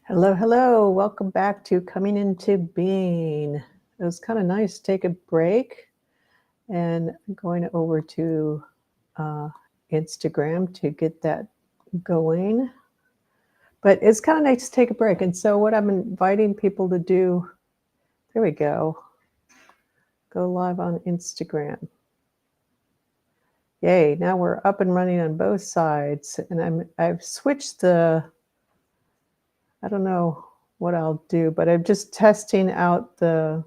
Hello, hello. Welcome back to Coming Into Being. It was kind of nice to take a break, and I'm going over to uh, Instagram to get that going. But it's kind of nice to take a break. And so, what I'm inviting people to do, there we go live on Instagram. Yay, now we're up and running on both sides. And I've switched I don't know what I'll do, but I'm just testing out the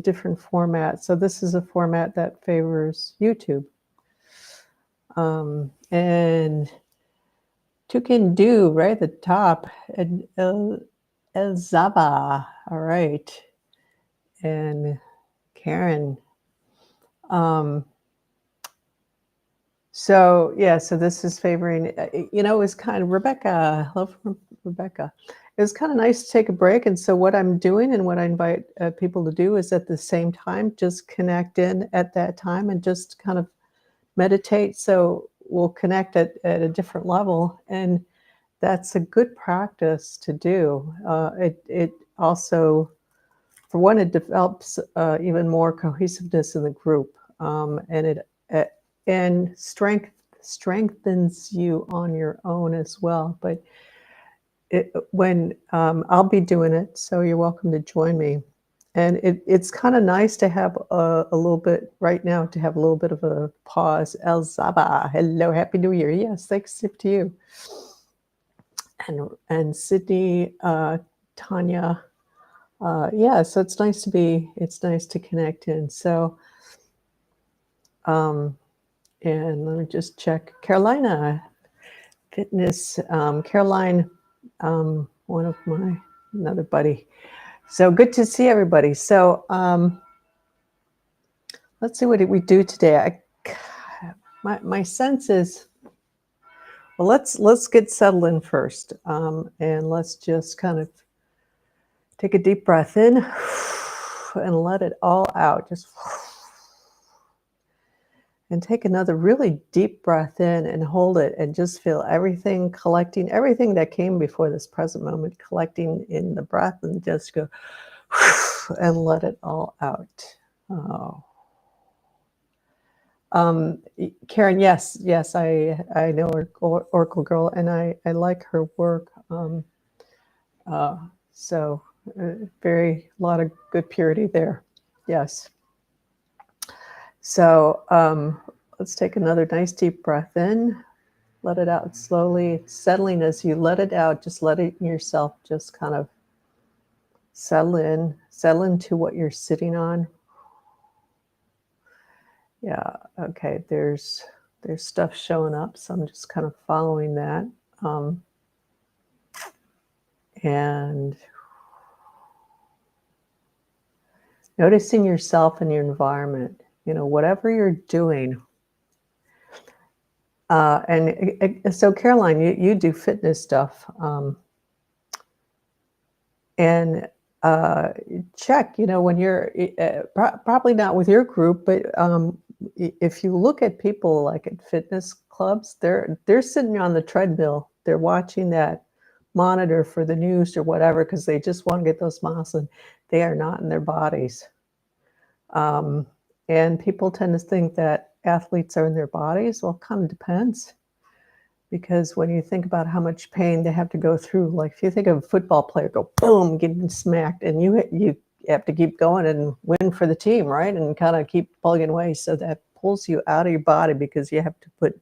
different formats. So this is a format that favors YouTube. And Tukin Do right at the top, and El Zaba, all right, and Karen. So yeah, so this is favoring, it was kind of Rebecca. Hello from Rebecca. It was kind of nice to take a break. And so what I'm doing and what I invite people to do is at the same time, just connect in at that time and just kind of meditate. So we'll connect at a different level. And that's a good practice to do. It also, for one, it develops even more cohesiveness in the group. And strengthens you on your own as well. But when I'll be doing it, so you're welcome to join me. And it's kind of nice to have a little bit right now, to have a little bit of a pause. El Zaba, hello, happy New Year. Yes, thanks to you. And Sydney, Tanya, yeah. So it's nice to connect in. So, and let me just check. Carolina, fitness. Caroline, one of another buddy. So good to see everybody. So let's see, what did we do today? My sense is, well, let's get settled in first, and let's just kind of take a deep breath in and let it all out. Just and take another really deep breath in and hold it and just feel everything collecting, everything that came before this present moment, collecting in the breath, and just go and let it all out. Oh. Karen, yes, I know Oracle Girl, and I like her work. So very, a lot of good purity there. Yes. So let's take another nice deep breath in. Let it out slowly, settling as you let it out. Just let it yourself just kind of settle into what you're sitting on. Yeah, okay, there's stuff showing up, so I'm just kind of following that. And noticing yourself and your environment, whatever you're doing. And so Caroline, you do fitness stuff. And check, when you're probably not with your group, but if you look at people like at fitness clubs, they're sitting on the treadmill, they're watching that monitor for the news or whatever, because they just want to get those miles, and they are not in their bodies. And people tend to think that athletes are in their bodies. Well, it kind of depends. Because when you think about how much pain they have to go through, like if you think of a football player go boom, getting smacked, and you have to keep going and win for the team, right? And kind of keep plugging away. So that pulls you out of your body, because you have to put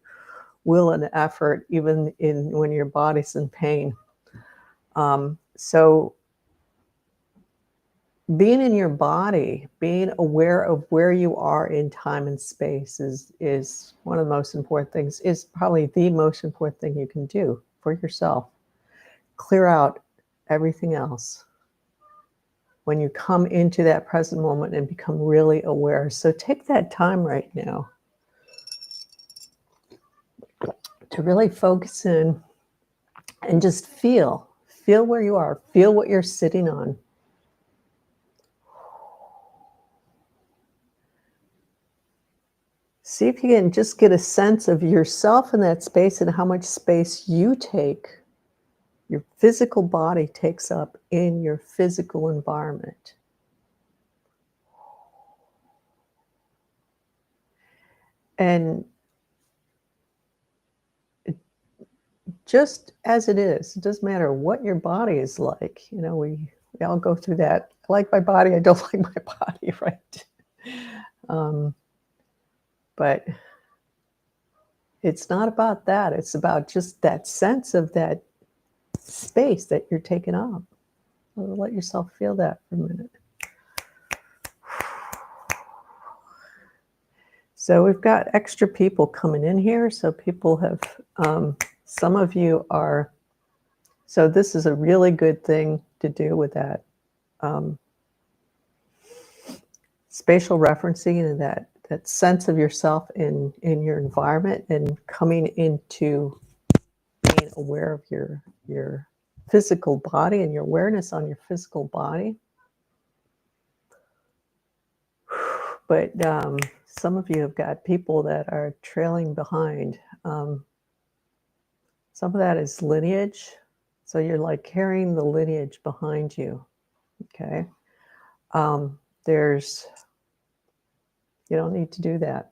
will and effort even when your body's in pain. So being in your body, being aware of where you are in time and space is one of the most important things, is probably the most important thing you can do for yourself. Clear out everything else when you come into that present moment and become really aware. So take that time right now to really focus in and just feel where you are, feel what you're sitting on. See if you can just get a sense of yourself in that space and how much space you take your physical body takes up in your physical environment. And just as it is, it doesn't matter what your body is like. You know, we all go through that. I like my body, I don't like my body, right? Um, but it's not about that. It's about just that sense of that space that you're taking up. Let yourself feel that for a minute. So we've got extra people coming in here. So people have, some of you are, so this is a really good thing to do with that spatial referencing and that sense of yourself in your environment and coming into being aware of your physical body and your awareness on your physical body. But some of you have got people that are trailing behind. Some of that is lineage. So you're like carrying the lineage behind you. Okay. There's, you don't need to do that.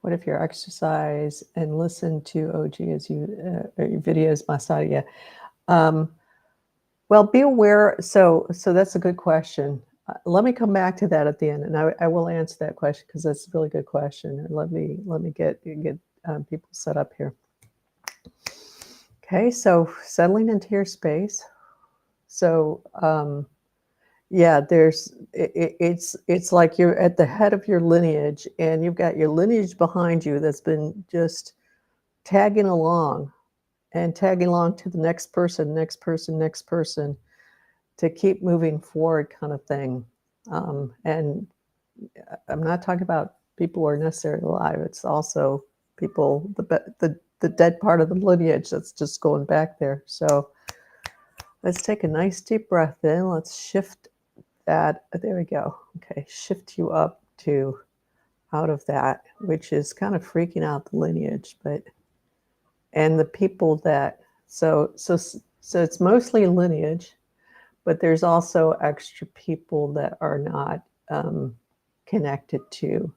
What if you exercise and listen to OG as you, your videos, Masada? Well, be aware. So that's a good question. Let me come back to that at the end, and I will answer that question because that's a really good question. And let me get people set up here. Okay, so settling into your space. So yeah, it's like you're at the head of your lineage, and you've got your lineage behind you that's been just tagging along to the next person, next person, next person, to keep moving forward, kind of thing. And I'm not talking about people who are necessarily alive. It's also people, the dead part of the lineage that's just going back there. So let's take a nice deep breath in. Let's shift that. There we go. Okay, shift you up to out of that, which is kind of freaking out the lineage, but and the people that so it's mostly lineage, but there's also extra people that are not connected to.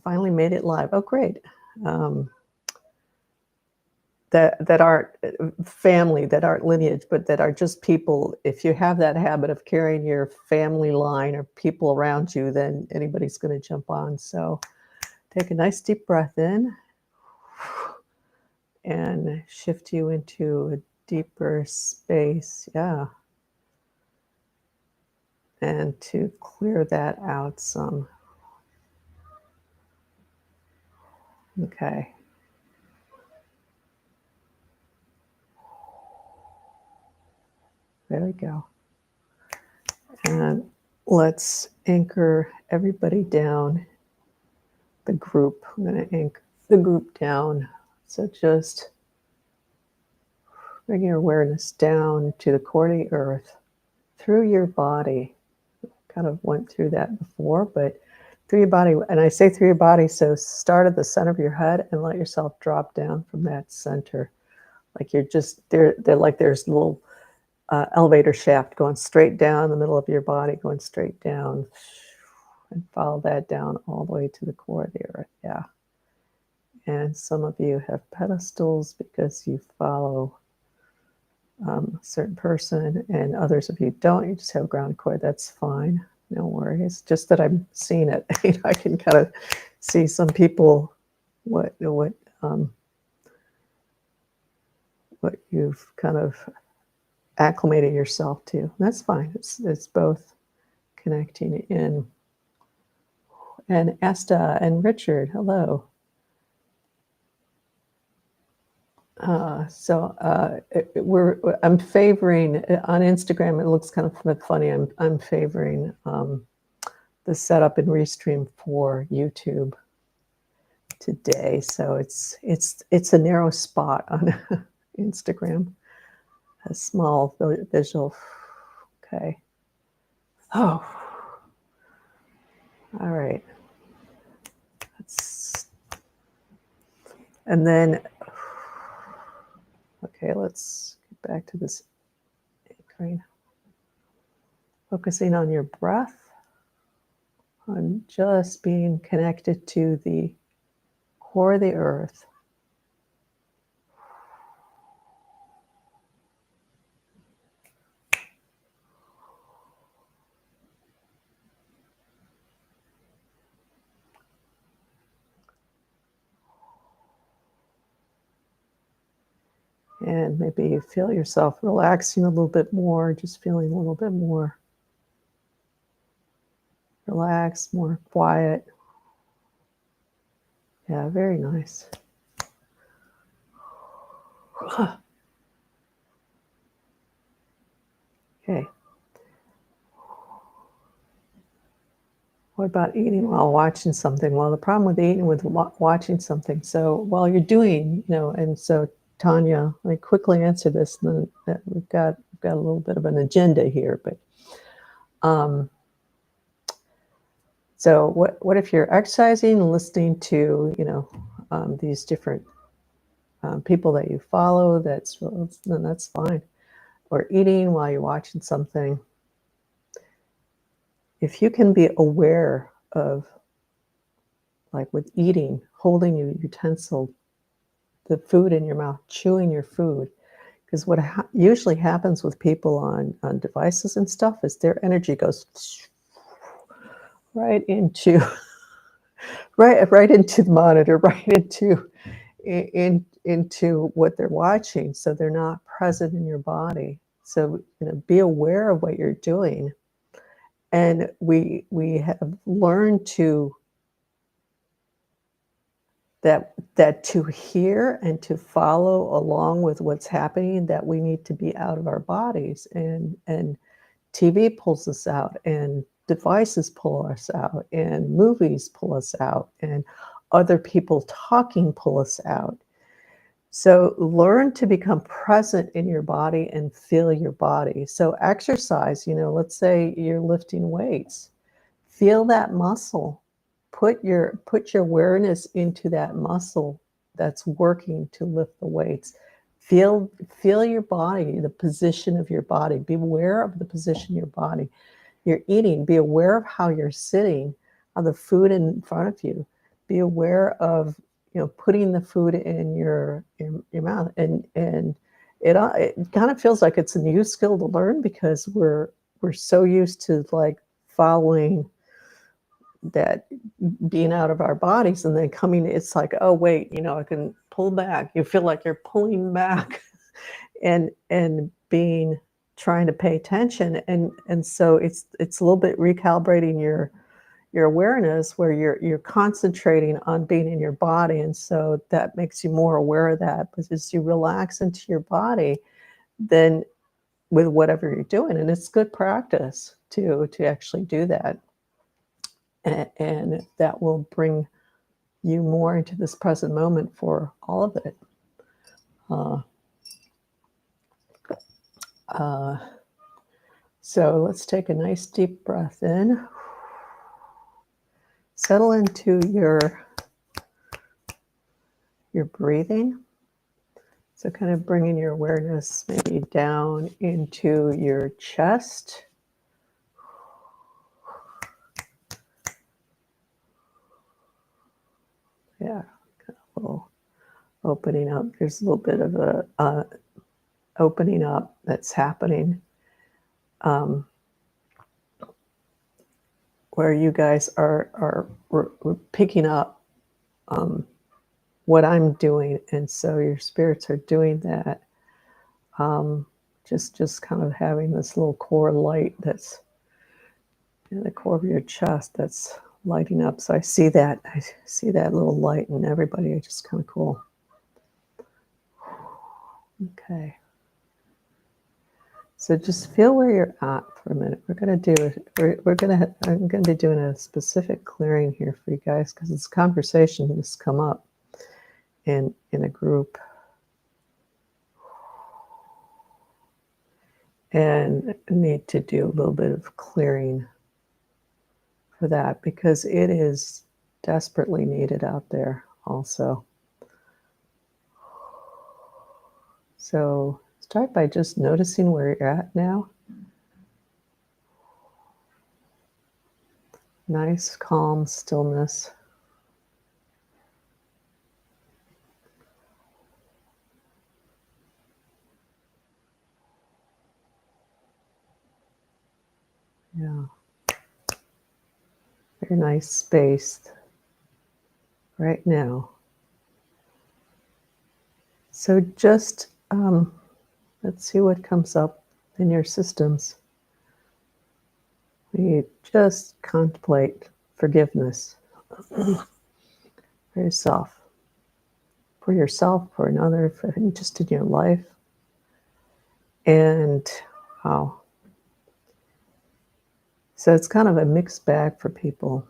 Finally made it live. Oh, great. That aren't family, that aren't lineage, but that are just people. If you have that habit of carrying your family line or people around you, then anybody's going to jump on. So take a nice deep breath in and shift you into a deeper space. Yeah. And to clear that out some. Okay. There we go. And let's anchor everybody down, the group. I'm going to anchor the group down. So just bring your awareness down to the core of the earth through your body. Kind of went through that before, but through your body. And I say through your body, so start at the center of your head and let yourself drop down from that center. Like you're just, they're like there's a little elevator shaft going straight down the middle of your body, going straight down, and follow that down all the way to the core of the earth. Yeah. And some of you have pedestals because you follow a certain person, and others of you don't. You just have ground cord. That's fine. No worries. Just that I'm seeing it. I can kind of see some people what you've kind of acclimated yourself to. That's fine. It's both connecting in. And Asta and Richard, hello. I'm favoring on Instagram. It looks kind of funny. I'm favoring the setup and restream for YouTube today. So it's a narrow spot on Instagram. A small visual. Okay. Oh. All right. And then Okay, let's get back to this anchoring. Focusing on your breath, on just being connected to the core of the earth. And maybe you feel yourself relaxing a little bit more, just feeling a little bit more relaxed, more quiet. Yeah, very nice. Okay. What about eating while watching something? Well, the problem with eating with watching something, so while you're doing, and so Tanya, let me quickly answer this, and then we've got a little bit of an agenda here, but so what if you're exercising and listening to, these different people that you follow? Then that's fine. Or eating while you're watching something. If you can be aware of, like with eating, holding your utensil, the food in your mouth, chewing your food, because what usually happens with people on devices and stuff is their energy goes right into right into the monitor, right into what they're watching, so they're not present in your body. So be aware of what you're doing, and we have learned to that to hear and to follow along with what's happening, that we need to be out of our bodies, and TV pulls us out, and devices pull us out, and movies pull us out, and other people talking pull us out. So learn to become present in your body and feel your body. So exercise, let's say you're lifting weights. Feel that muscle. Put your awareness into that muscle that's working to lift the weights. Feel your body, the position of your body. Be aware of the position of your body. You're eating. Be aware of how you're sitting, of the food in front of you. Be aware of putting the food in your mouth, and it kind of feels like it's a new skill to learn, because we're so used to like following that, being out of our bodies, and then coming, it's like, oh wait, I can pull back. You feel like you're pulling back and being, trying to pay attention, and so it's a little bit recalibrating your awareness, where you're concentrating on being in your body, and so that makes you more aware of that. But as you relax into your body, then with whatever you're doing, and it's good practice to actually do that, and that will bring you more into this present moment for all of it. So let's take a nice deep breath in. Settle into your breathing. So kind of bringing your awareness maybe down into your chest. Yeah, kind of a little opening up. There's a little bit of a opening up that's happening, where you guys are picking up what I'm doing, and so your spirits are doing that. Just kind of having this little core light that's in the core of your chest that's lighting up. So I see that little light in everybody. It's just kind of cool. Okay. So just feel where you're at for a minute. I'm going to be doing a specific clearing here for you guys, because this conversation has come up in a group. And I need to do a little bit of clearing for that, because it is desperately needed out there also. So start by just noticing where you're at now. Nice, calm stillness. Yeah. Very nice space right now. So just let's see what comes up in your systems. You just contemplate forgiveness for yourself, for another, for just in your life. And wow. So it's kind of a mixed bag for people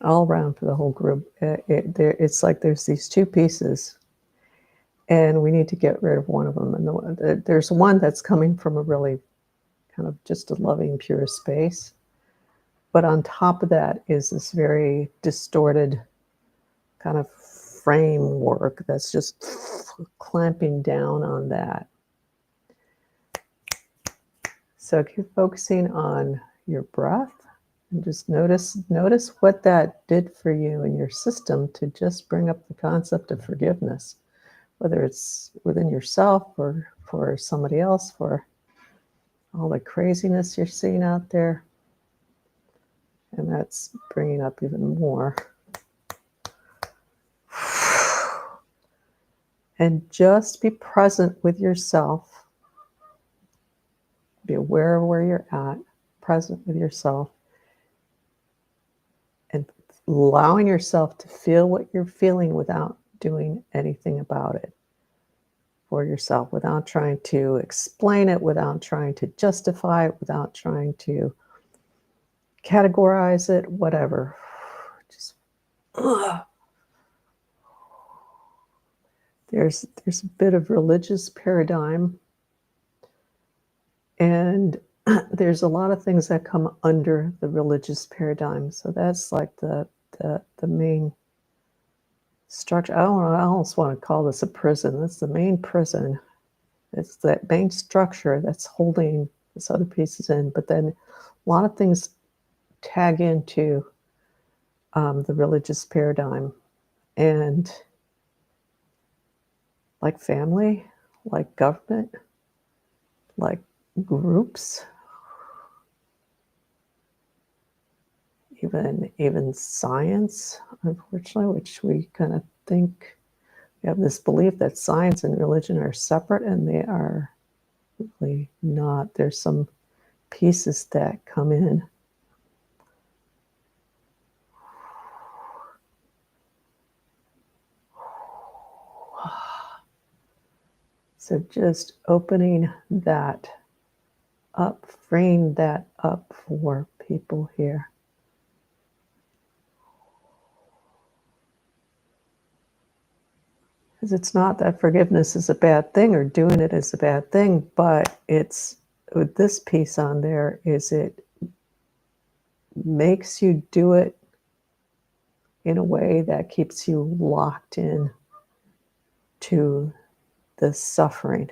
all around for the whole group. It's like there's these two pieces, and we need to get rid of one of them. And there's one that's coming from a really kind of just a loving, pure space. But on top of that is this very distorted kind of framework that's just clamping down on that. So keep focusing on your breath and just notice what that did for you in your system to just bring up the concept of forgiveness, whether it's within yourself or for somebody else, for all the craziness you're seeing out there. And that's bringing up even more. And just be present with yourself. Be aware of where you're at, present with yourself, and allowing yourself to feel what you're feeling without doing anything about it for yourself, without trying to explain it, without trying to justify it, without trying to categorize it, whatever. Just there's a bit of religious paradigm, and there's a lot of things that come under the religious paradigm. So that's like the main structure. I almost want to call this a prison. That's the main prison. It's that main structure that's holding this other pieces in. But then a lot of things tag into the religious paradigm, and like family, like government, like groups, even science, unfortunately, which we kind of think we have this belief that science and religion are separate, and they are really not. There's some pieces that come in. So just opening that up, freeing that up for people here. Because it's not that forgiveness is a bad thing or doing it is a bad thing, but it's with this piece on there is it makes you do it in a way that keeps you locked in to the suffering.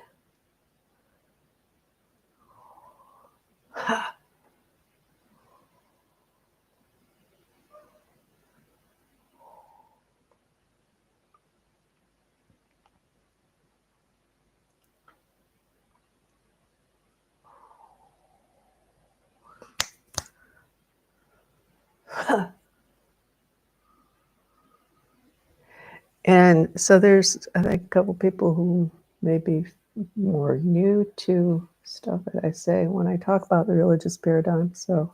And so there's, I think, a couple people who may be more new to stuff that I say when I talk about the religious paradigm. So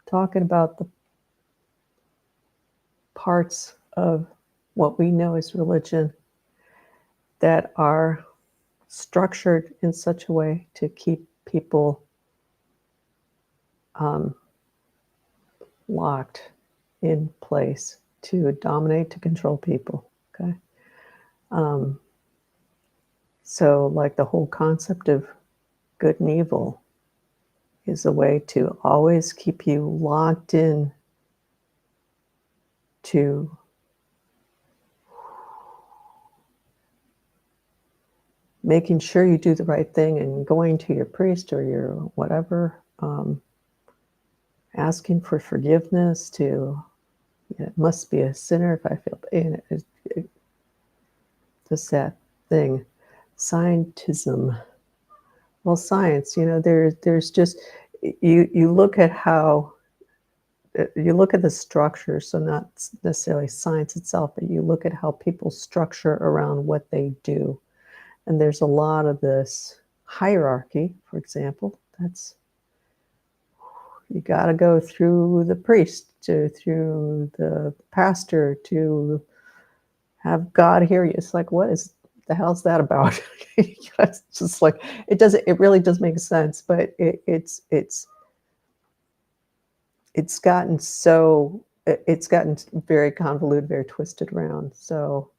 talking about the parts of what we know as religion that are structured in such a way to keep people locked in place, to dominate, to control people. Okay. So like the whole concept of good and evil is a way to always keep you locked in to making sure you do the right thing and going to your priest or your whatever, asking for forgiveness to, it must be a sinner if I feel pain. Just that thing. Scientism. Well, science, there's just, you look at how, you look at the structure, so not necessarily science itself, but you look at how people structure around what they do. And there's a lot of this hierarchy, for example, that's, you got to go through the priest, through the pastor, to have God hear you. It's like, what is the hell's that about? It's just like, it really does make sense, but it's gotten very convoluted, very twisted around. So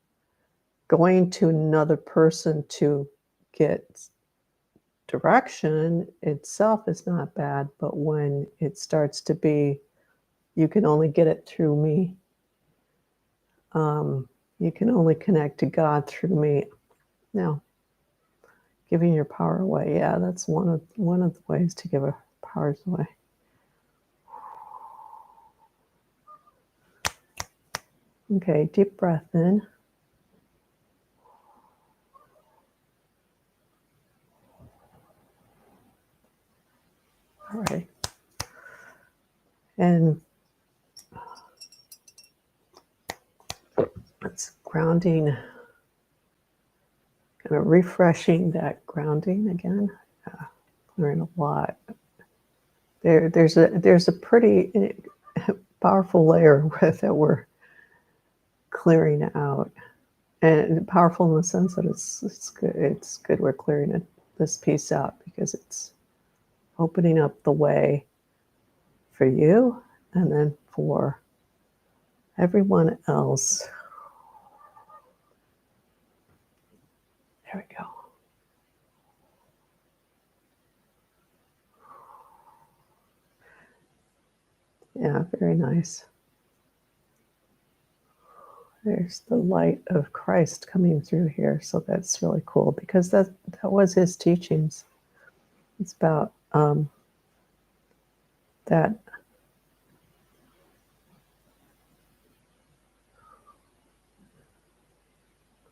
going to another person to get direction itself is not bad, but when it starts to be, you can only get it through me. You can only connect to God through me. Now, giving your power away, yeah, that's one of the ways to give our powers away. Okay, deep breath in. All right. And it's grounding, kind of refreshing that grounding again. Learn a lot. There's a pretty powerful layer that we're clearing out, and powerful in the sense that it's good. It's good we're clearing this piece out, because it's opening up the way for you and then for everyone else. There we go. Yeah, very nice. There's the light of Christ coming through here, so that's really cool, because that was his teachings. It's about that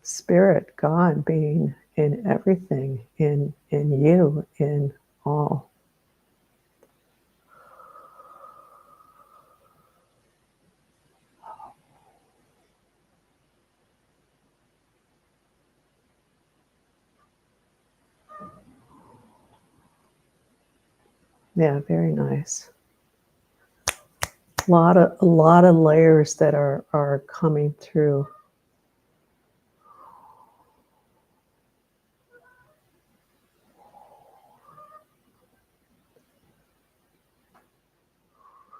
spirit, God being in everything, in you, in all. Yeah, very nice. A lot of layers that are coming through.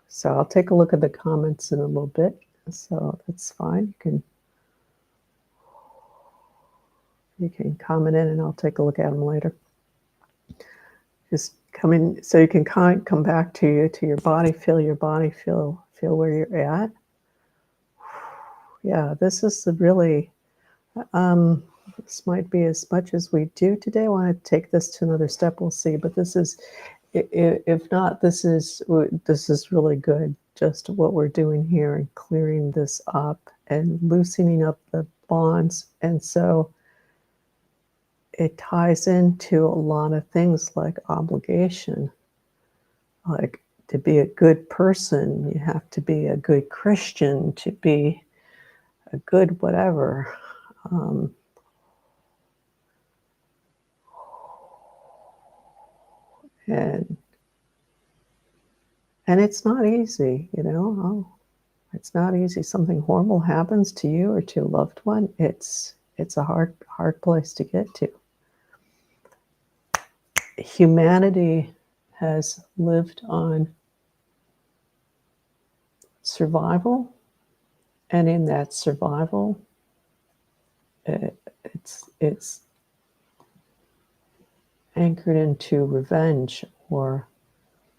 So I'll take a look at the comments in a little bit. So that's fine. You can comment in, and I'll take a look at them later. Just come in, so you can come back to your body, feel your body, feel where you're at. Yeah, this is really, this might be as much as we do today. I want to take this to another step. We'll see, but this is, if not, this is really good. Just what we're doing here and clearing this up and loosening up the bonds. And so it ties into a lot of things like obligation. Like, to be a good person, you have to be a good Christian, to be a good whatever. And it's not easy, it's not easy. Something horrible happens to you or to a loved one. It's a hard place to get to. Humanity has lived on survival, and in that survival, it's anchored into revenge or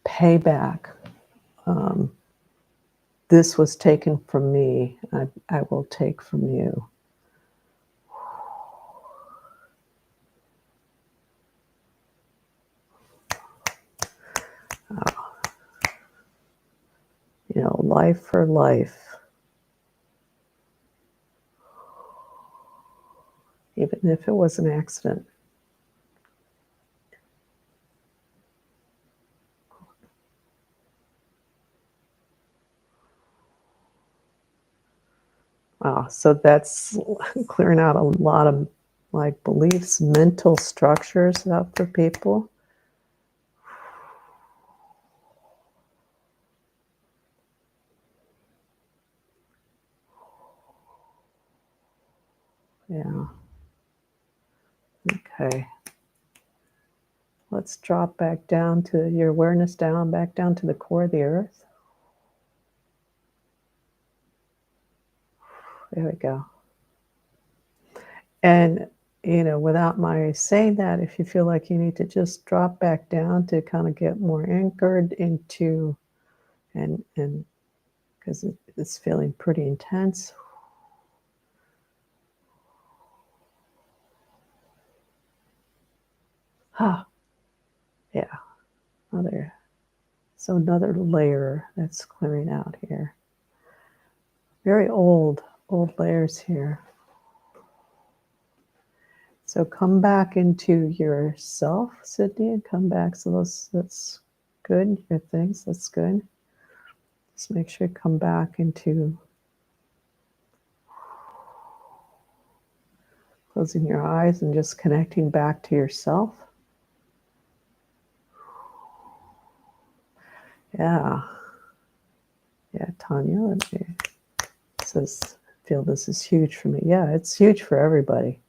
payback. This was taken from me, I will take from you. life for life, even if it was an accident. Wow, so that's clearing out a lot of like beliefs, mental structures out for people. Yeah. Okay. Let's drop back down to your awareness back down to the core of the earth. There we go. And, without my saying that, if you feel like you need to just drop back down to kind of get more anchored into, and because it's feeling pretty intense. Ah, yeah. Another layer that's clearing out here. Very old layers here. So come back into yourself, Sydney, and come back. So that's good. Your things, that's good. Just make sure you come back into closing your eyes and just connecting back to yourself. Yeah. Yeah, Tanya says, feel this is huge for me. Yeah, it's huge for everybody.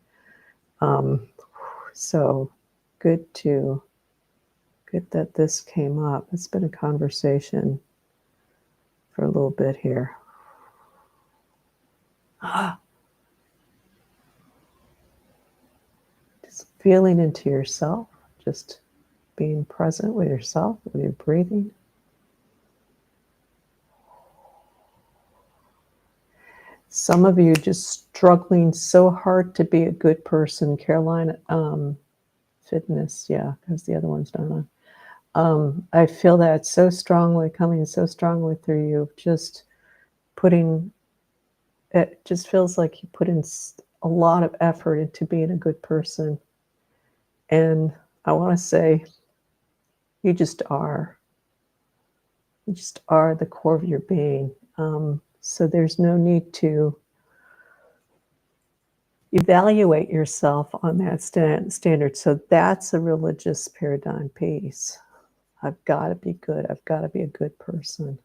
So good that this came up. It's been a conversation for a little bit here. Just feeling into yourself, just being present with yourself, with your breathing. Some of you just struggling so hard to be a good person. Caroline, fitness, yeah, because the other one's not on. I feel that so strongly, coming so strongly through you, just putting, it just feels like you put in a lot of effort into being a good person. And I want to say, you just are. You just are the core of your being. So there's no need to evaluate yourself on that standard. So that's a religious paradigm piece. I've got to be good. I've got to be a good person,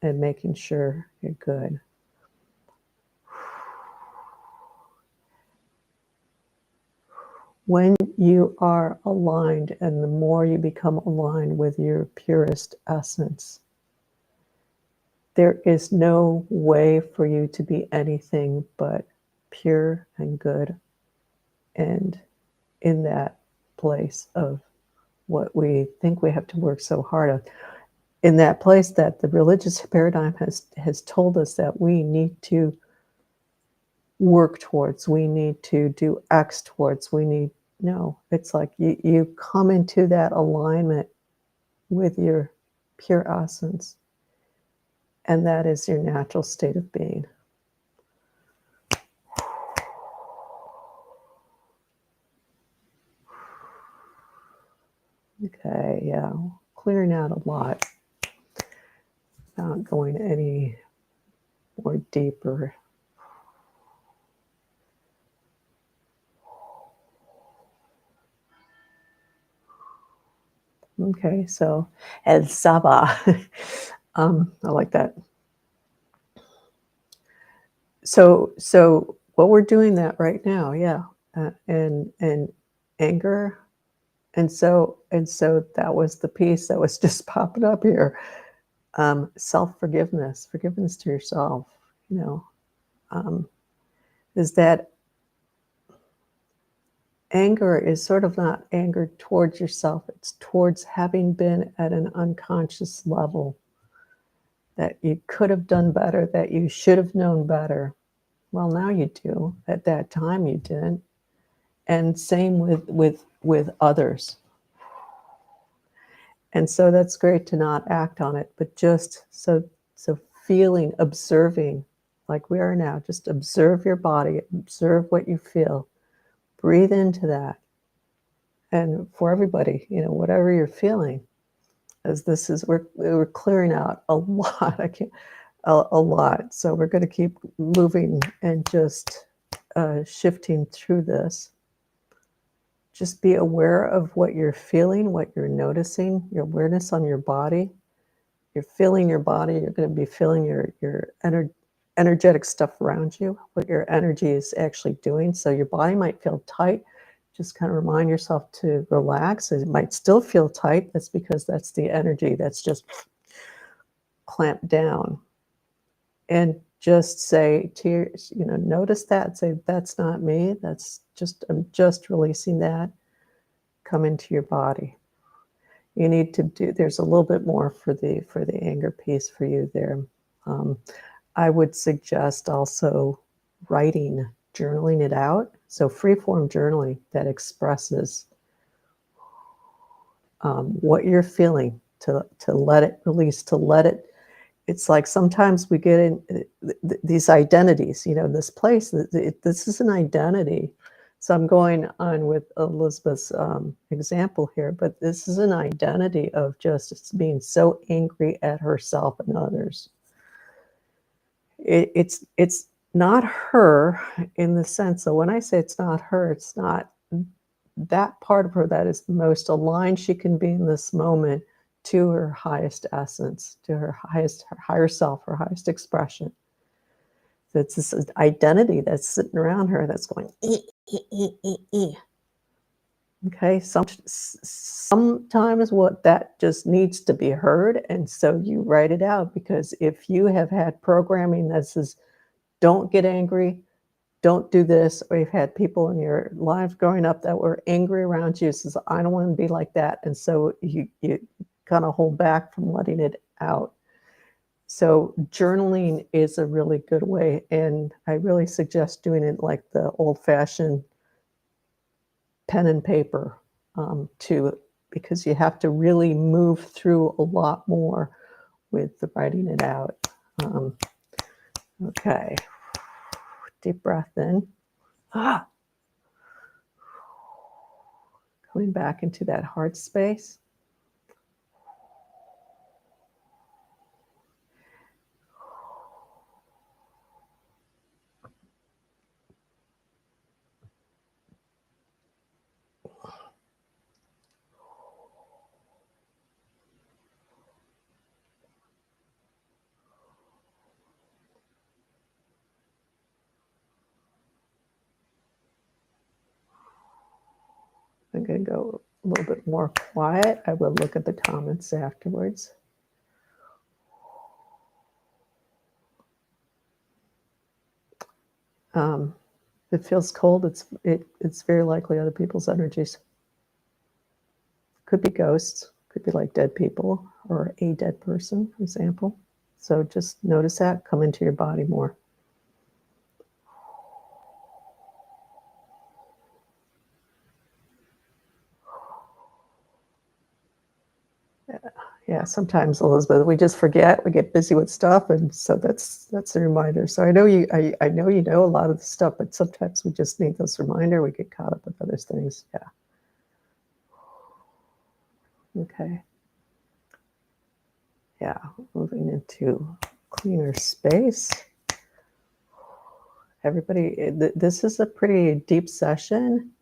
and making sure you're good. When you are aligned, and the more you become aligned with your purest essence, there is no way for you to be anything but pure and good, and in that place of what we think we have to work so hard on, in that place that the religious paradigm has told us that we need to work towards, we need to do X towards, no, it's like you come into that alignment with your pure essence, and that is your natural state of being. Okay, yeah, clearing out a lot, not going any more deeper. Okay, so El Saba, I like that. So what we're doing that right now, yeah, and anger, and so that was the piece that was just popping up here. Self-forgiveness, forgiveness to yourself, is that anger is sort of not anger towards yourself, it's towards having been at an unconscious level, that you could have done better, that you should have known better. Well, now you do. At that time you didn't. And same with others. And so that's great to not act on it, but just so So feeling, observing, like we are now, just observe your body, observe what you feel, breathe into that. And for everybody, whatever you're feeling, as this is, we're clearing out a lot. I can't, a lot. So we're going to keep moving and just shifting through this. Just be aware of what you're feeling, what you're noticing, your awareness on your body. You're feeling your body. You're going to be feeling your energetic stuff around you, what your energy is actually doing. So your body might feel tight. Just kind of remind yourself to relax. It might still feel tight. That's because that's the energy that's just clamped down. And just say to your, notice that. Say, that's not me. I'm just releasing that. Come into your body. You need to do, there's a little bit more for the anger piece for you there. I would suggest also writing, journaling it out. So free-form journaling that expresses what you're feeling, to let it release, to let it. It's like sometimes we get in these identities, this place, this is an identity. So I'm going on with Elizabeth's example here, but this is an identity of just being so angry at herself and others. It's not her in the sense, so when I say it's not her, it's not that part of her that is the most aligned she can be in this moment to her highest essence, to her higher self, her highest expression. So it's this identity that's sitting around her that's going, okay, sometimes what that just needs to be heard, and so you write it out, because if you have had programming that says, don't get angry, don't do this, or you've had people in your life growing up that were angry around you, says, I don't want to be like that, and so you kind of hold back from letting it out. So journaling is a really good way, and I really suggest doing it like the old-fashioned pen and paper, too, because you have to really move through a lot more with the writing it out. Okay, deep breath in. Coming back into that heart space. I'm going to go a little bit more quiet. I will look at the comments afterwards. If it feels cold, it's very likely other people's energies. Could be ghosts, could be like dead people or a dead person, for example. So just notice that, come into your body more. Yeah, sometimes, Elizabeth, we just forget, we get busy with stuff, and so that's a reminder. So I know I know you know a lot of the stuff, but sometimes we just need those reminder. We get caught up with other things. Yeah. Okay. Yeah, moving into cleaner space. Everybody, this is a pretty deep session.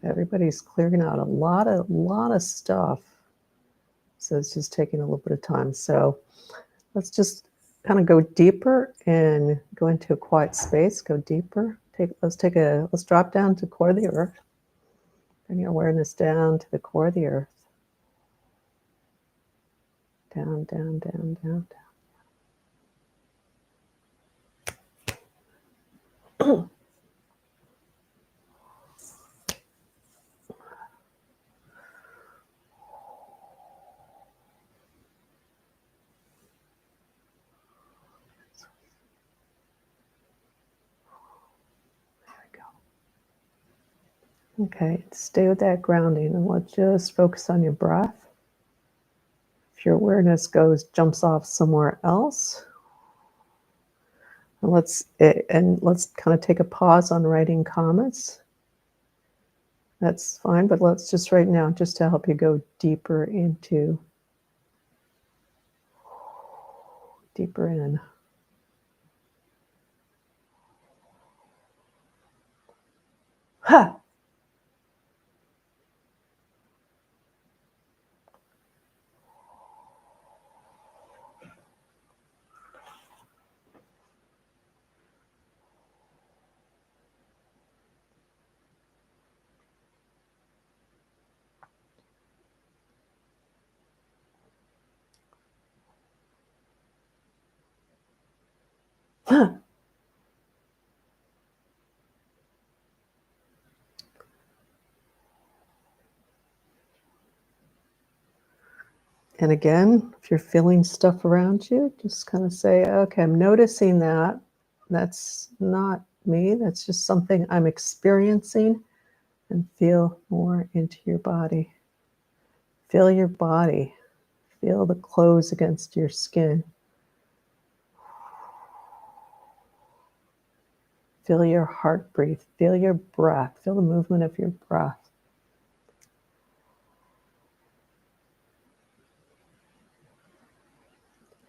Everybody's clearing out a lot of stuff. So it's just taking a little bit of time. So let's just kind of go deeper and go into a quiet space, go deeper. Let's drop down to the core of the earth. Bring your awareness down to the core of the earth. Down, down, down, down, down. Okay, stay with that grounding, and let's just focus on your breath. If your awareness jumps off somewhere else, and let's kind of take a pause on writing comments. That's fine, but let's just right now, just to help you go deeper in. Ha! Ha! And again, if you're feeling stuff around you, just kind of say, okay, I'm noticing that. That's not me. That's just something I'm experiencing. And feel more into your body. Feel your body. Feel the clothes against your skin. Feel your heart breathe. Feel your breath. Feel the movement of your breath.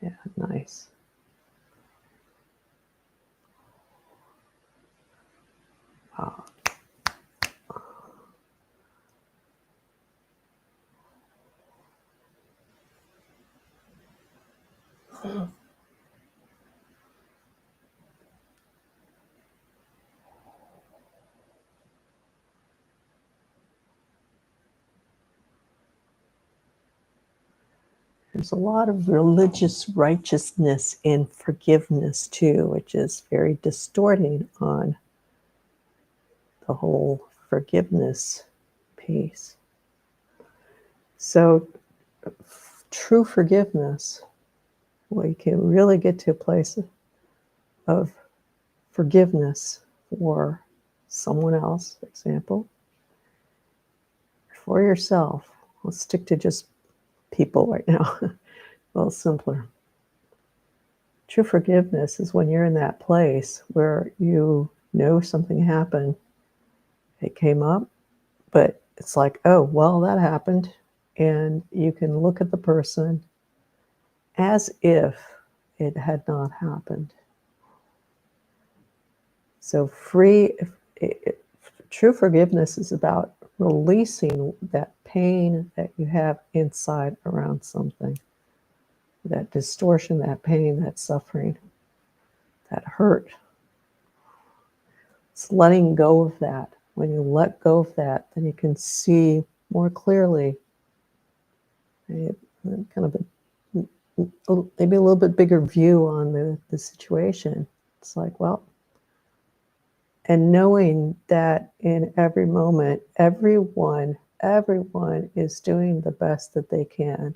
Yeah, nice. Wow. There's a lot of religious righteousness in forgiveness too, which is very distorting on the whole forgiveness piece. So true forgiveness, we can really get to a place of forgiveness for someone else, for example, for yourself. Let's stick to just people right now. A little simpler. True forgiveness is when you're in that place where you know something happened, it came up, but it's like, oh, well, that happened. And you can look at the person as if it had not happened. So true forgiveness is about releasing that pain that you have inside around something, that distortion, that pain, that suffering, that hurt. It's letting go of that. When you let go of that, then you can see more clearly, kind of maybe a little bit bigger view on the situation. It's like, well, and knowing that in every moment, everyone is doing the best that they can.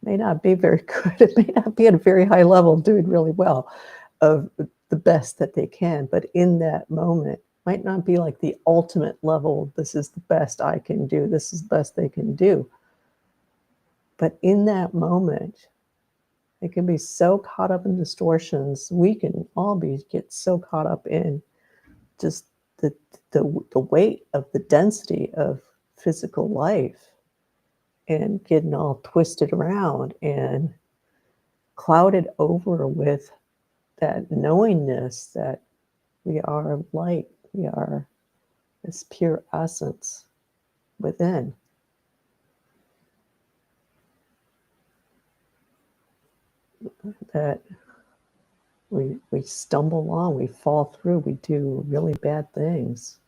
May not be very good. It may not be at a very high level doing really well of the best that they can, but in that moment might not be like the ultimate level. This is the best I can do. This is the best they can do. But in that moment, it can be so caught up in distortions. We can all get so caught up in just the weight of the density of physical life and getting all twisted around and clouded over with that knowingness that we are light, we are this pure essence within. That we stumble along, we fall through, we do really bad things.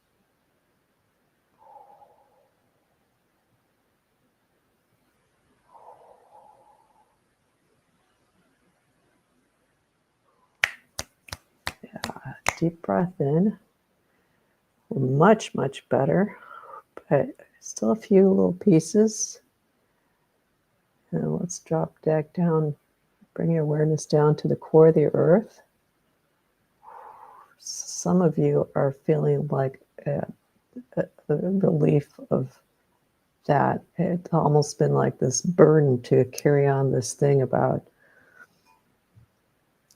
Yeah, deep breath in. Much, much better, but still a few little pieces. Now let's drop back down, bring your awareness down to the core of the earth. Some of you are feeling like a relief of that it's almost been like this burden to carry on this thing about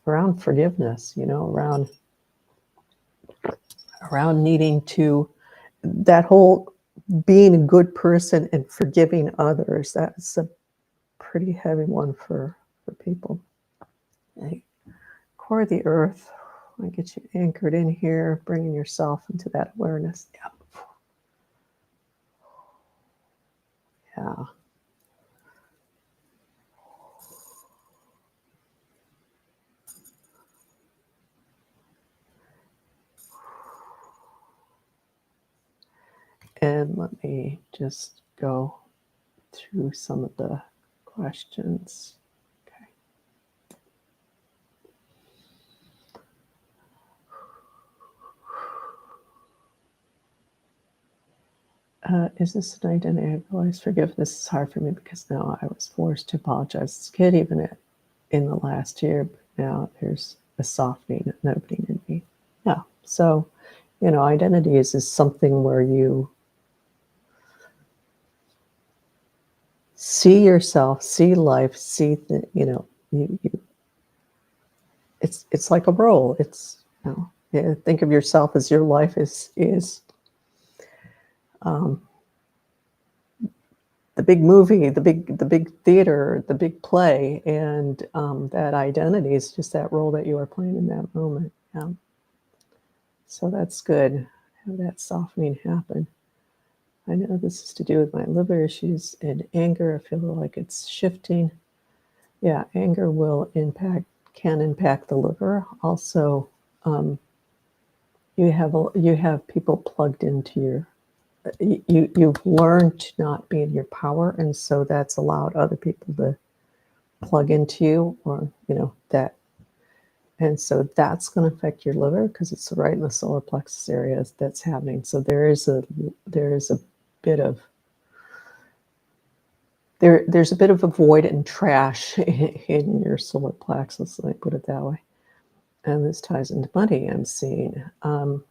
around forgiveness, around needing to, that whole being a good person and forgiving others. That's a pretty heavy one for people. Okay. Core of the earth. I get you anchored in here, bringing yourself into that awareness. Yeah. And let me just go through some of the questions. Is this an identity I realize forgiveness is hard for me because now I was forced to apologize as a kid, even in the last year. But now there's a softening and opening in me. Yeah. So, identity is something where you see yourself, see life, see it's like a role. It's think of yourself as your life is the big movie, the big theater, the big play, and that identity is just that role that you are playing in that moment. Yeah. So that's good. Have that softening happen. I know this is to do with my liver issues and anger. I feel like it's shifting. Yeah, anger can impact the liver. Also, you have people plugged into your. You've learned to not be in your power, and so that's allowed other people to plug into you, or that, and so that's going to affect your liver because it's right in the solar plexus area that's happening. So there's a bit of there's a bit of a void and trash in your solar plexus. Let me put it that way. And this ties into money. I'm seeing. I'm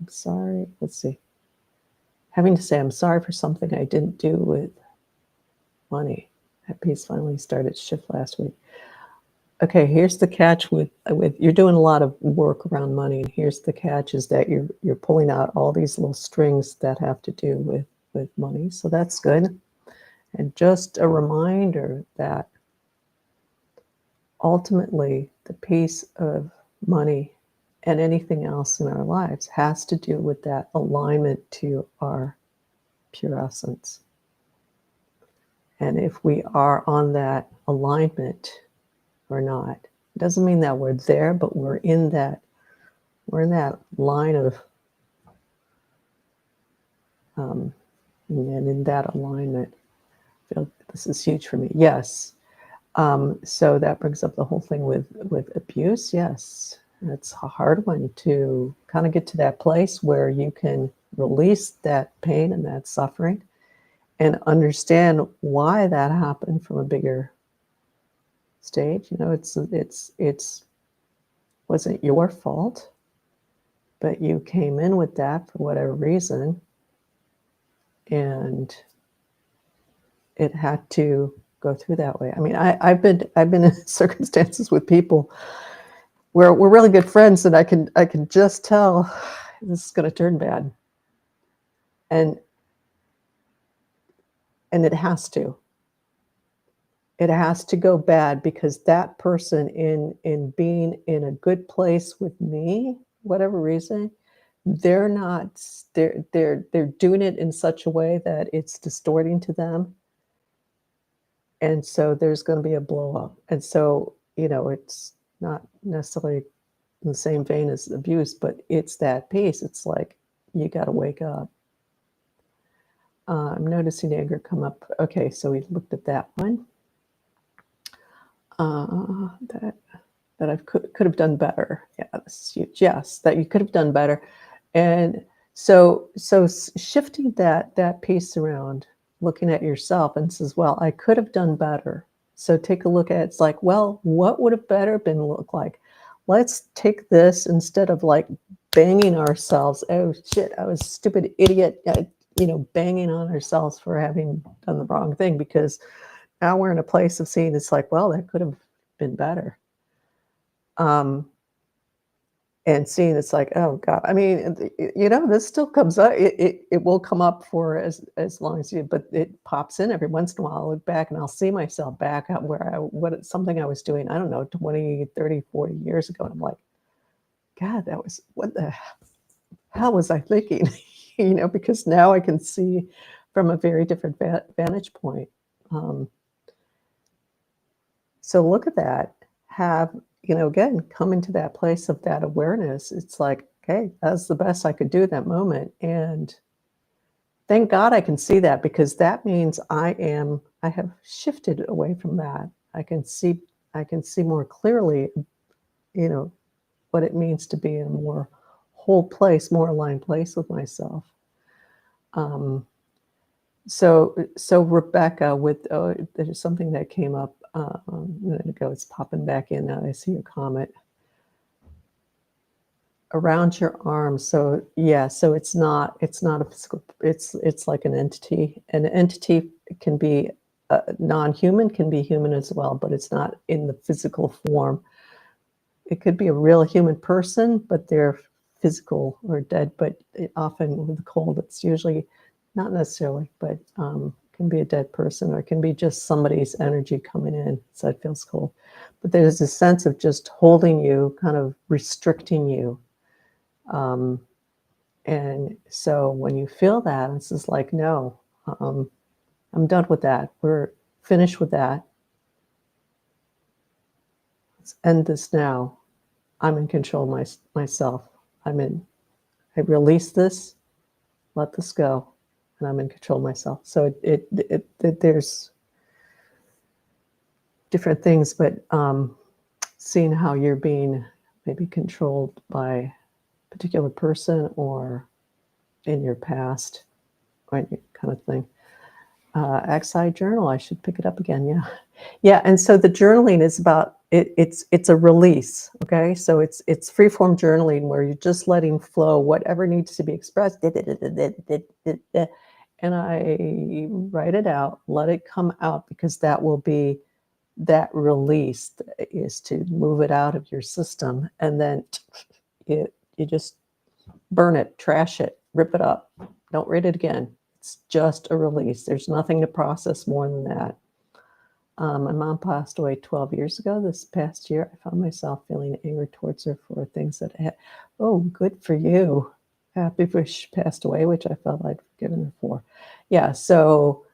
sorry. Let's see. Having to say I'm sorry for something I didn't do with money. That piece finally started to shift last week. Okay, here's the catch with you're doing a lot of work around money, and here's the catch is that you're pulling out all these little strings that have to do with money. So that's good. And just a reminder that ultimately the piece of money and anything else in our lives has to do with that alignment to our pure essence. And if we are on that alignment or not, it doesn't mean that we're there, but we're in that line of and in that alignment. I feel this is huge for me. Yes. So that brings up the whole thing with abuse. Yes, it's a hard one to kind of get to that place where you can release that pain and that suffering and understand why that happened from a bigger stage. It's wasn't your fault, but you came in with that for whatever reason, and it had to go through that way. I mean, I've been in circumstances with people where we're really good friends, and I can just tell this is going to turn bad, and it has to. It has to go bad because that person in being in a good place with me, whatever reason, they're not they're doing it in such a way that it's distorting to them, and so there's going to be a blow up. And so it's not necessarily in the same vein as abuse, but it's that piece. It's like you got to wake up. I'm noticing anger come up. Okay, so we looked at that one. That I could have done better. Yeah, this is huge. Yes, that you could have done better. And so shifting that piece around, looking at yourself and says, well, I could have done better. So take a look at it. It's like, well, what would have better been look like? Let's take this instead of like banging ourselves. Oh shit, I was a stupid idiot. banging on ourselves for having done the wrong thing, because now we're in a place of seeing it's like, well, that could have been better. Um, and seeing it's like, oh God, I mean, this still comes up. It will come up for as long as but it pops in every once in a while. I'll look back and I'll see myself back at something I was doing, I don't know, 20, 30, 40 years ago. And I'm like, God, what the hell was I thinking? Because now I can see from a very different vantage point. Um, so look at that. Again, come into that place of that awareness. It's like, okay, that's the best I could do at that moment. And thank God I can see that, because that means I have shifted away from that. I can see more clearly, what it means to be in a more whole place, more aligned place with myself. So Rebecca, there's something that came up a minute ago. It's popping back in now. I see your comment around your arm. So yeah, so it's not a physical. It's like an entity. An entity can be non-human, can be human as well, but it's not in the physical form. It could be a real human person, but they're physical or dead. But often with the cold, it's usually not necessarily, but can be a dead person, or it can be just somebody's energy coming in. So it feels cold. But there's a sense of just holding you, kind of restricting you. And so when you feel that, it's just like, no, I'm done with that. We're finished with that. Let's end this now. I'm in control of myself. I release this, let this go, and I'm in control of myself. So there's different things, but seeing how you're being maybe controlled by a particular person or in your past, right, kind of thing. Axi journal, I should pick it up again. Yeah. And so the journaling is about it's a release. Okay, so it's free form journaling where you're just letting flow whatever needs to be expressed, and I write it out, let it come out, because that will be that release is to move it out of your system, and then you just burn it, trash it, rip it up, don't read it again. It's just a release. There's nothing to process more than that. My mom passed away 12 years ago. This past year, I found myself feeling anger towards her for things that had. Oh, good for you. Happy she passed away, which I felt I'd forgiven her for. Yeah. So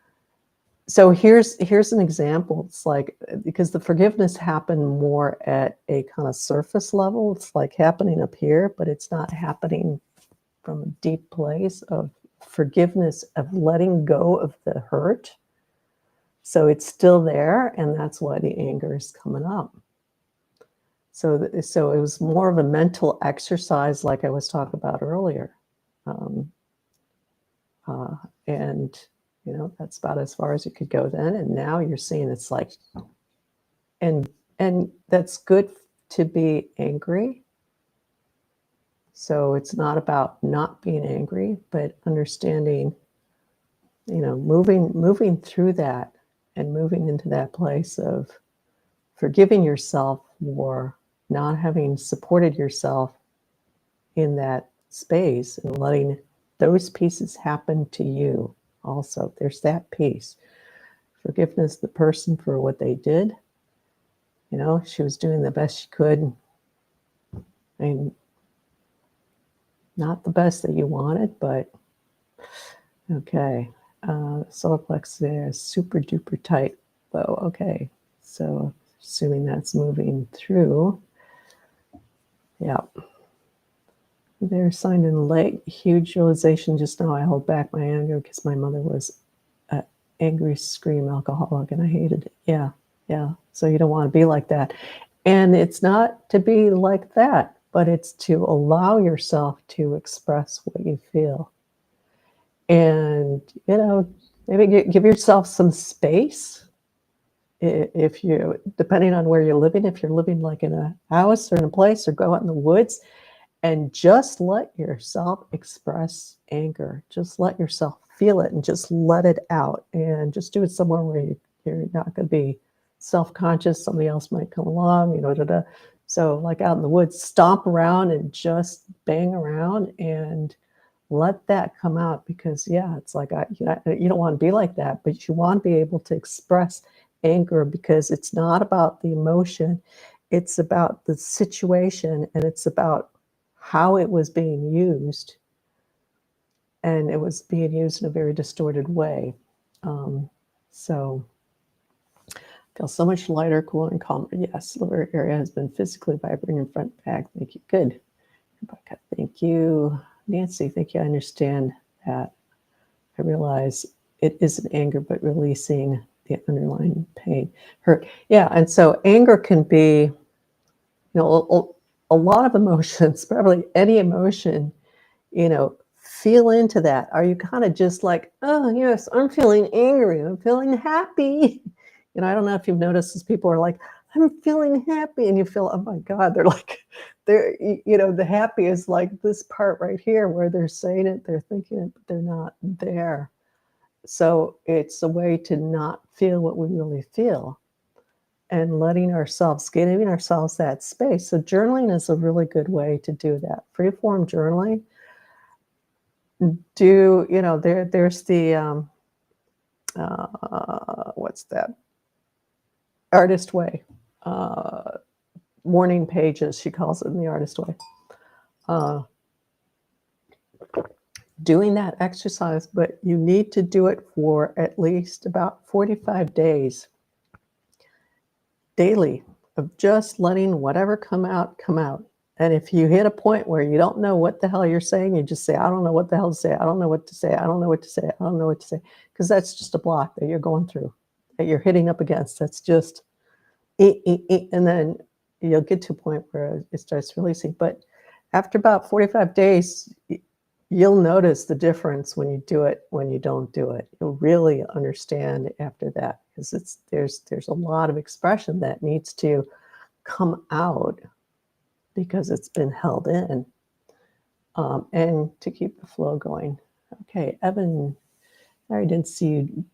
here's an example. It's like, because the forgiveness happened more at a kind of surface level. It's like happening up here, but it's not happening from a deep place of forgiveness, of letting go of the hurt. So it's still there, and that's why the anger is coming up. So it was more of a mental exercise, like I was talking about earlier. And that's about as far as you could go then. And now you're seeing it's like, and that's good to be angry. So it's not about not being angry, but understanding, moving through that and moving into that place of forgiving yourself for not having supported yourself in that space, and letting those pieces happen to you also. There's that piece. Forgiveness, the person for what they did. She was doing the best she could. And not the best that you wanted, but okay. Solar plexus there is super duper tight. Well, okay. So assuming that's moving through. Yeah. They're signed in late. Huge realization just now. I hold back my anger because my mother was an angry scream alcoholic and I hated it. Yeah. So you don't want to be like that. And it's not to be like that, but it's to allow yourself to express what you feel. And, maybe give yourself some space. If you, depending on where you're living, if you're living like in a house or in a place, or go out in the woods, and just let yourself express anger. Just let yourself feel it and just let it out, and just do it somewhere where you're not going to be self-conscious. Somebody else might come along, da, da. So like out in the woods, stomp around and just bang around and let that come out, because yeah, it's like you don't want to be like that, but you want to be able to express anger, because it's not about the emotion, it's about the situation, and it's about how it was being used, and it was being used in a very distorted way. So feel so much lighter, cooler, and calmer. Yes, liver area has been physically vibrating front back. Thank you. Good. Rebecca, thank you. Nancy, thank you. I understand that. I realize it isn't anger, but releasing the underlying pain, hurt. Yeah, and so anger can be, a lot of emotions, probably any emotion, feel into that. Are you kind of just like, oh, yes, I'm feeling angry, I'm feeling happy? I don't know if you've noticed as people are like, I'm feeling happy, and you feel, oh my God, the happy is like this part right here where they're saying it, they're thinking it, but they're not there. So it's a way to not feel what we really feel, and giving ourselves that space. So journaling is a really good way to do that. Freeform journaling. There's the, what's that? Artist Way. Morning pages, she calls it, in the Artist Way. Doing that exercise, but you need to do it for at least about 45 days daily, of just letting whatever come out, come out. And if you hit a point where you don't know what the hell you're saying, you just say, I don't know what the hell to say. I don't know what to say. I don't know what to say. I don't know what to say. Because that's just a block that you're going through, that you're hitting up against. That's just, and then you'll get to a point where it starts releasing. But after about 45 days, you'll notice the difference when you do it, when you don't do it. You'll really understand after that, because there's a lot of expression that needs to come out because it's been held in, and to keep the flow going. Okay, Evan, I didn't see you.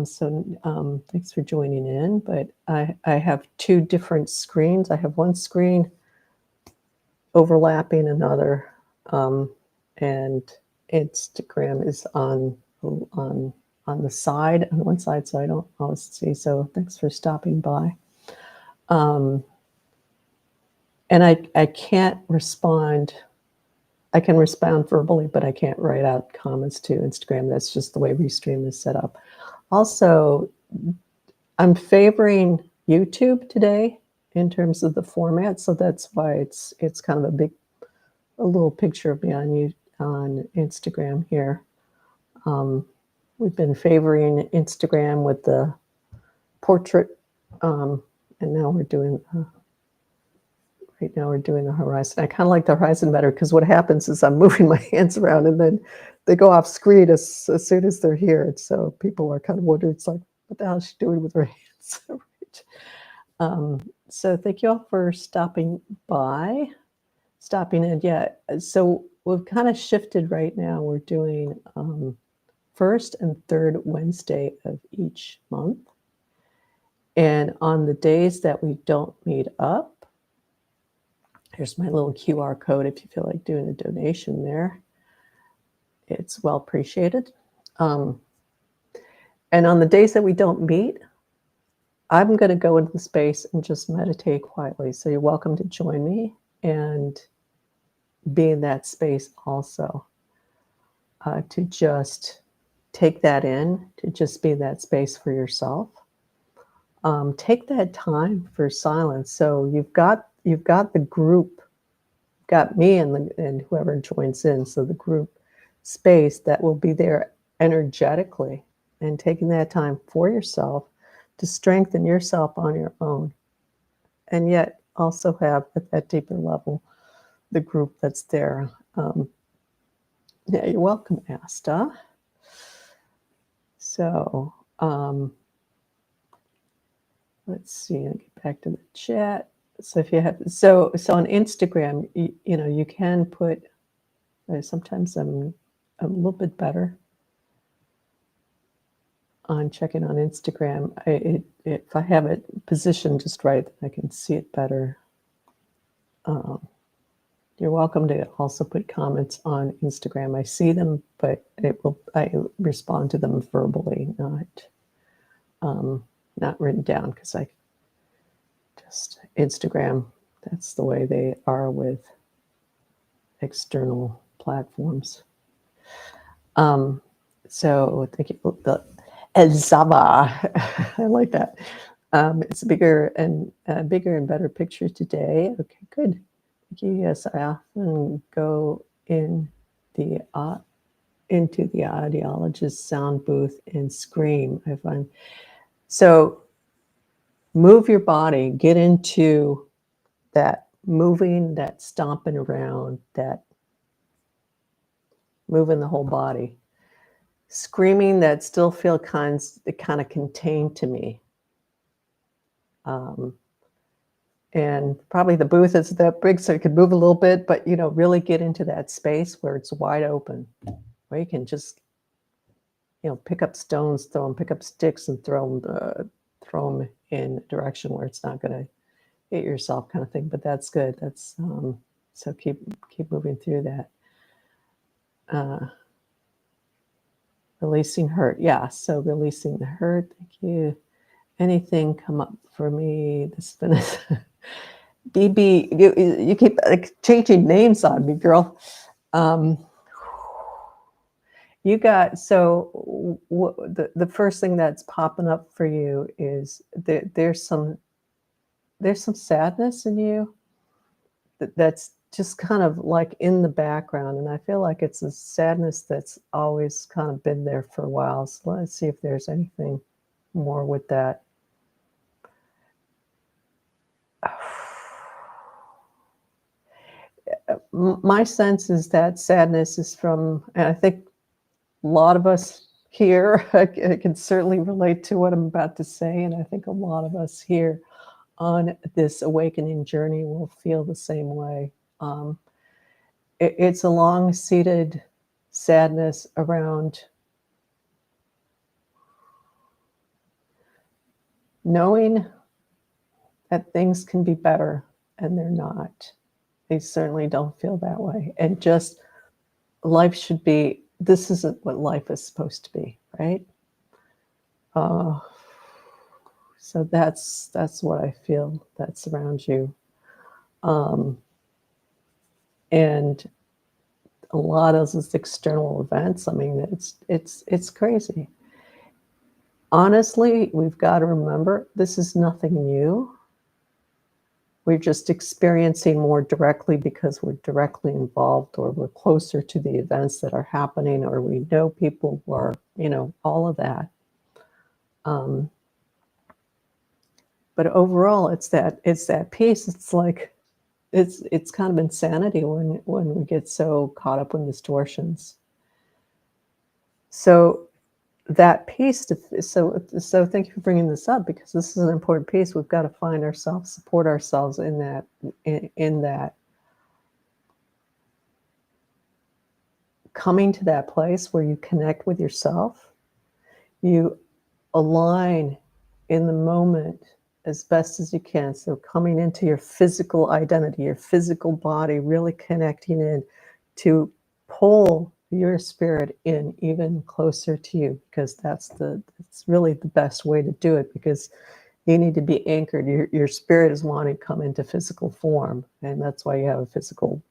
So thanks for joining in, but I have two different screens. I have one screen overlapping another, and Instagram is on the side, on one side, so I don't always see. So thanks for stopping by. And I can't respond. I can respond verbally, but I can't write out comments to Instagram. That's just the way Restream is set up. Also, I'm favoring YouTube today in terms of the format, so that's why it's kind of a little picture of me on Instagram here. We've been favoring Instagram with the portrait, and now we're doing right now we're doing the horizon. I kind of like the horizon better, because what happens is I'm moving my hands around and then they go off screen as soon as they're here. And so people are kind of wondering, it's like, what the hell is she doing with her hands? So thank you all for stopping in. Yeah, so we've kind of shifted right now. We're doing first and third Wednesday of each month. And on the days that we don't meet up, here's my little QR code if you feel like doing a donation there. It's well appreciated. And on the days that we don't meet, I'm going to go into the space and just meditate quietly. So you're welcome to join me and be in that space also, to just take that in, to just be in that space for yourself. Take that time for silence. So you've got the group, got me and whoever joins in. So the group space that will be there energetically, and taking that time for yourself to strengthen yourself on your own, and yet also have at that deeper level the group that's there. Yeah, you're welcome, Asta. So let's see. I'll get back to the chat. So if you have so on Instagram, you can put. Sometimes I'm a little bit better on checking on Instagram. If I have it positioned just right, I can see it better. You're welcome to also put comments on Instagram. I see them, but I respond to them verbally, not written down, because I just Instagram. That's the way they are with external platforms. So thank you, Elzava. I like that. It's bigger and better picture today. Okay, good. Thank you. Yes, I often go in the into the audiologist sound booth and scream. I find so. Move your body. Get into that moving, that stomping around, that moving the whole body. Screaming that still feel kind of contained to me. And probably the booth is that big so you could move a little bit, but really get into that space where it's wide open, where you can just pick up stones, pick up sticks and throw them in a direction where it's not going to hit yourself, kind of thing. But that's good. That's so keep moving through that. Releasing hurt. Yeah, so releasing the hurt. Thank you. Anything come up for me? This has been BB. You keep changing names on me, girl. You got the first thing that's popping up for you is there's some sadness in you that's just kind of like in the background, and I feel like it's a sadness that's always kind of been there for a while. So let's see if there's anything more with that. My sense is that sadness is from, and I think a lot of us here I can certainly relate to what I'm about to say, and I think a lot of us here on this awakening journey will feel the same way. It's a long-seated sadness around knowing that things can be better, and they're not. They certainly don't feel that way. And just life should be, this isn't what life is supposed to be, right? So that's what I feel that's around you. And a lot of those external events, I mean, it's crazy. Honestly, we've got to remember this is nothing new. We're just experiencing more directly because we're directly involved, or we're closer to the events that are happening, or we know people who are, all of that. But overall, it's that piece. It's like it's kind of insanity when we get so caught up in distortions. So that piece, so thank you for bringing this up, because this is an important piece. We've got to find ourselves, support ourselves in that, coming to that place where you connect with yourself, you align in the moment as best as you can. So coming into your physical identity, your physical body, really connecting in to pull your spirit in even closer to you, because it's really the best way to do it, because you need to be anchored. Your spirit is wanting to come into physical form, and that's why you have a physical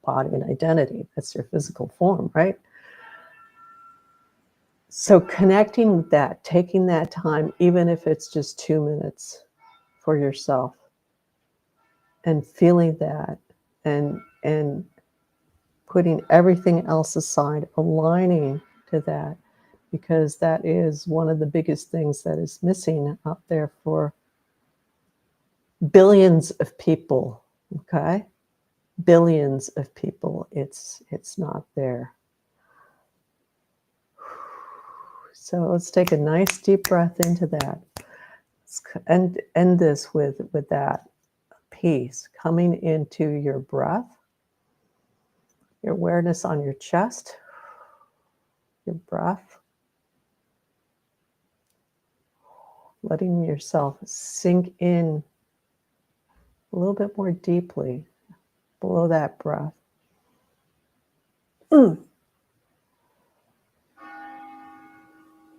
body and identity. That's your physical form, right? So connecting with that, taking that time, even if it's just 2 minutes for yourself, and feeling that, and putting everything else aside, aligning to that, because that is one of the biggest things that is missing out there for billions of people. Okay, billions of people. It's not there. So let's take a nice deep breath into that, and end this with that peace coming into your breath, your awareness on your chest, your breath, letting yourself sink in a little bit more deeply below that breath. To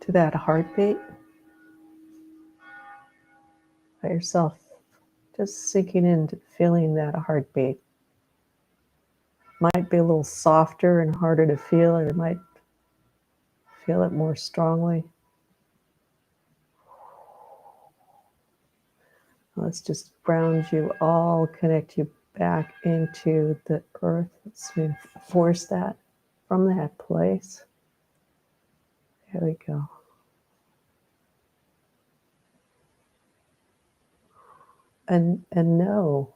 that heartbeat. Let yourself just sinking into feeling that heartbeat. Might be a little softer and harder to feel, or you might feel it more strongly. Let's just ground you all, connect you back into the earth. Let's reinforce that from that place. There we go. And know,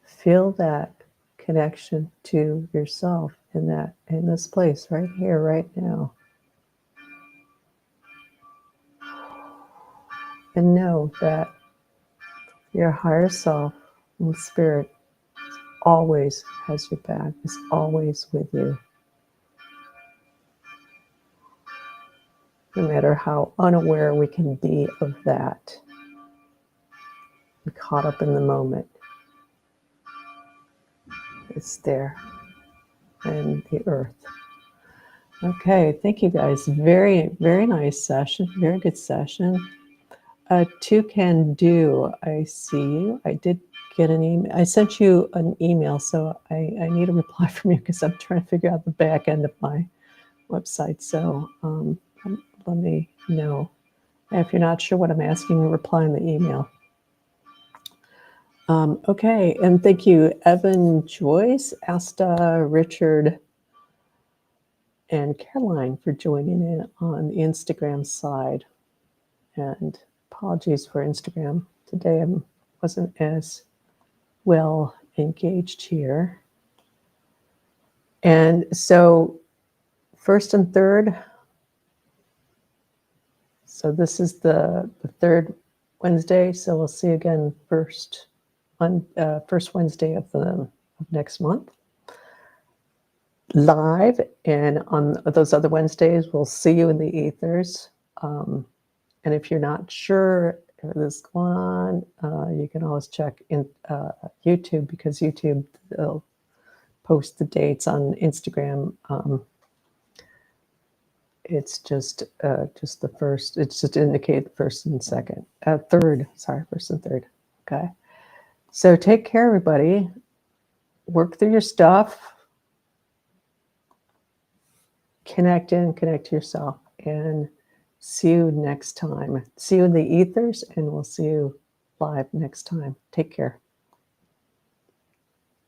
feel that connection to yourself in this place right here, right now. And know that your higher self and spirit always has your back, is always with you. No matter how unaware we can be of that, and caught up in the moment, it's there, and the earth. Okay, thank you guys. Very, very nice session. Very good session. Toucan Do, I see you. I did get an email. I sent you an email, so I need a reply from you because I'm trying to figure out the back end of my website. So let me know. If you're not sure what I'm asking, reply in the email. Okay, and thank you, Evan, Joyce, Asta, Richard, and Caroline for joining in on the Instagram side. And apologies for Instagram. Today I wasn't as well engaged here. And so first and third, so this is the third Wednesday. So we'll see you again first Wednesday of next month live, and on those other Wednesdays we'll see you in the ethers. And if you're not sure if this is going on, you can always check in YouTube, because YouTube will post the dates. On Instagram, it's just the first. It's just indicate the first and second, third. Sorry, first and third. Okay. So take care, everybody. Work through your stuff. Connect to yourself, and see you next time. See you in the ethers, and we'll see you live next time. Take care.